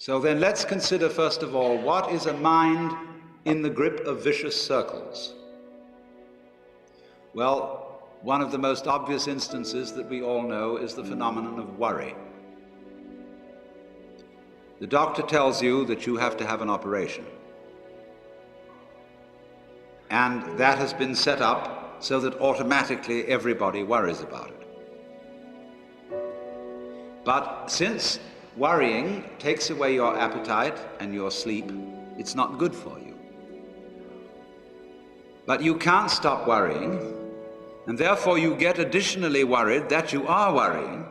So then let's consider first of all, what is a mind in the grip of vicious circles? Well, one of the most obvious instances that we all know is the phenomenon of worry. The doctor tells you that you have to have an operation. And that has been set up so that automatically everybody worries about it. But since worrying takes away your appetite and your sleep, it's not good for you. But you can't stop worrying, and therefore you get additionally worried that you are worrying.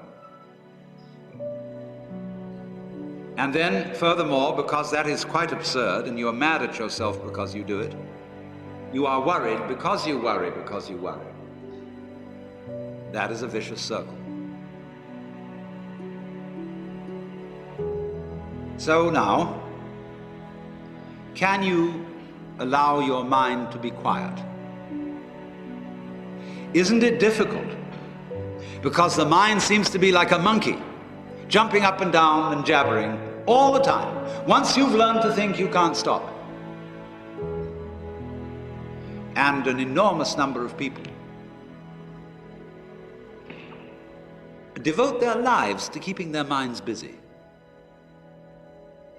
And then, furthermore, because that is quite absurd and you're mad at yourself because you do it, you are worried because you worry because you worry. That is a vicious circle. So now, can you allow your mind to be quiet? Isn't it difficult? Because the mind seems to be like a monkey, jumping up and down and jabbering all the time. Once you've learned to think, you can't stop. And an enormous number of people devote their lives to keeping their minds busy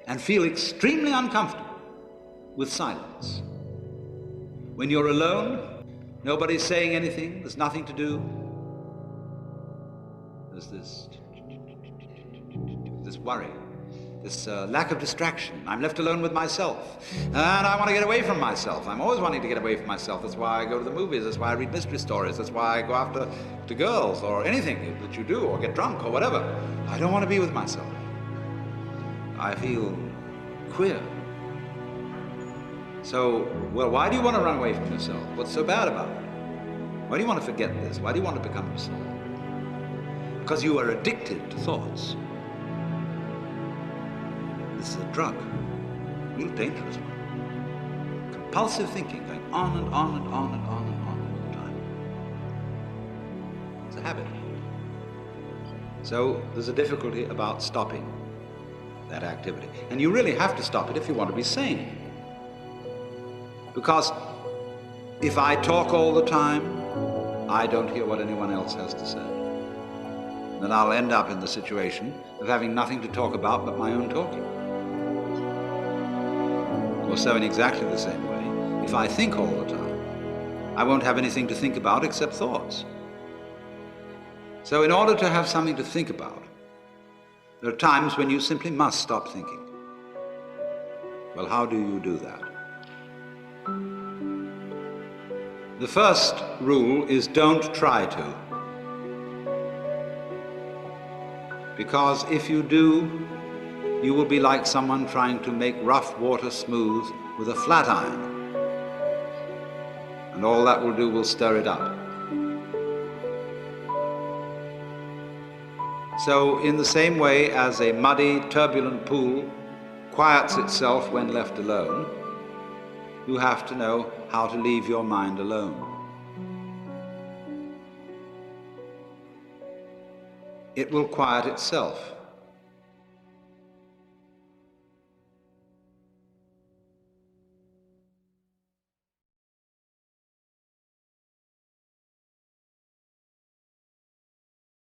and feel extremely uncomfortable with silence. When you're alone, nobody's saying anything, there's nothing to do. There's this worry, this lack of distraction. I'm left alone with myself, and I want to get away from myself. I'm always wanting to get away from myself. That's why I go to the movies, that's why I read mystery stories, that's why I go after girls or anything that you do, or get drunk or whatever. I don't want to be with myself. I feel queer. So, well, why do you want to run away from yourself? What's so bad about it? Why do you want to forget this? Why do you want to become yourself? Because you are addicted to thoughts. This is a drug, a real dangerous one. Compulsive thinking, going on and on and on and on and on all the time. It's a habit. So there's a difficulty about stopping that activity. And you really have to stop it if you want to be sane. Because if I talk all the time, I don't hear what anyone else has to say. Then I'll end up in the situation of having nothing to talk about but my own talking. Or so in exactly the same way, if I think all the time, I won't have anything to think about except thoughts. So in order to have something to think about, there are times when you simply must stop thinking. Well, how do you do that? The first rule is don't try to. Because if you do, you will be like someone trying to make rough water smooth with a flat iron. And all that will do will stir it up. So in the same way as a muddy, turbulent pool quiets itself when left alone, you have to know how to leave your mind alone. It will quiet itself.